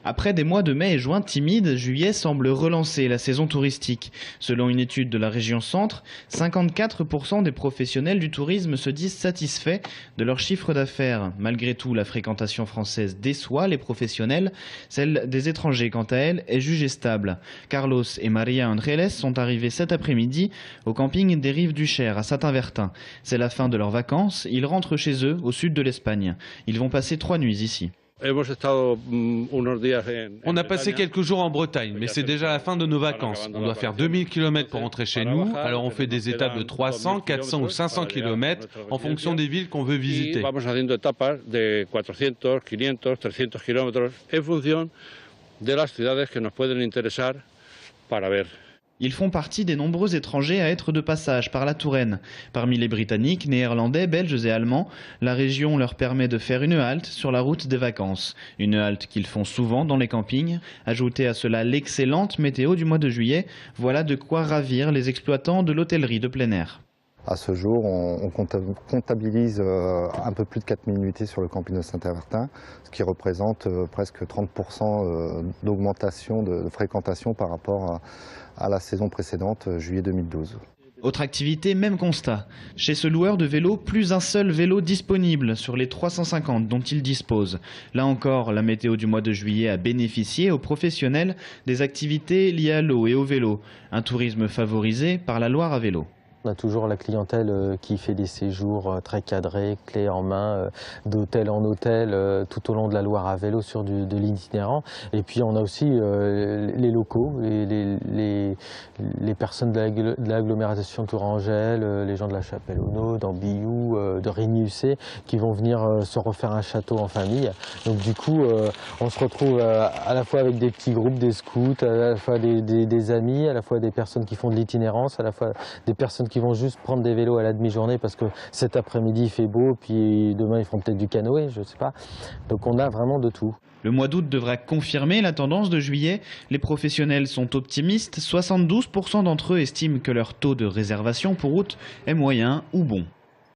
Après des mois de mai et juin timides, juillet semble relancer la saison touristique. Selon une étude de la région Centre, 54% des professionnels du tourisme se disent satisfaits de leur chiffre d'affaires. Malgré tout, la fréquentation française déçoit les professionnels. Celle des étrangers, quant à elle, est jugée stable. Carlos et Maria Andrés sont arrivés cet après-midi au camping des Rives du Cher à Saint-Avertin. C'est la fin de leurs vacances. Ils rentrent chez eux, au sud de l'Espagne. Ils vont passer 3 nuits ici. On a passé quelques jours en Bretagne, mais c'est déjà la fin de nos vacances. On doit faire 2000 km pour rentrer chez nous, alors on fait des étapes de 300, 400 ou 500 km en fonction des villes qu'on veut visiter. Ils font partie des nombreux étrangers à être de passage par la Touraine. Parmi les Britanniques, Néerlandais, Belges et Allemands, la région leur permet de faire une halte sur la route des vacances. Une halte qu'ils font souvent dans les campings. Ajoutez à cela l'excellente météo du mois de juillet, voilà de quoi ravir les exploitants de l'hôtellerie de plein air. À ce jour, on comptabilise un peu plus de 4000 nuitées sur le camping de Saint-Avertin, ce qui représente presque 30% d'augmentation de fréquentation par rapport à la saison précédente, juillet 2012. Autre activité, même constat. Chez ce loueur de vélos, plus un seul vélo disponible sur les 350 dont il dispose. Là encore, la météo du mois de juillet a bénéficié aux professionnels des activités liées à l'eau et au vélo. Un tourisme favorisé par la Loire à vélo. On a toujours la clientèle qui fait des séjours très cadrés, clés en main, d'hôtel en hôtel, tout au long de la Loire à vélo sur de l'itinérant. Et puis on a aussi les locaux, les personnes de l'agglomération tourangelle, les gens de la Chapelle-Auneau, d'Ambiou, de Rigny-Ussé, qui vont venir se refaire un château en famille. Donc du coup, on se retrouve à la fois avec des petits groupes, des scouts, à la fois des amis, à la fois des personnes qui font de l'itinérance, à la fois des personnes qui vont juste prendre des vélos à la demi-journée parce que cet après-midi il fait beau, puis demain ils feront peut-être du canoë, je ne sais pas. Donc on a vraiment de tout. Le mois d'août devra confirmer la tendance de juillet. Les professionnels sont optimistes. 72% d'entre eux estiment que leur taux de réservation pour août est moyen ou bon.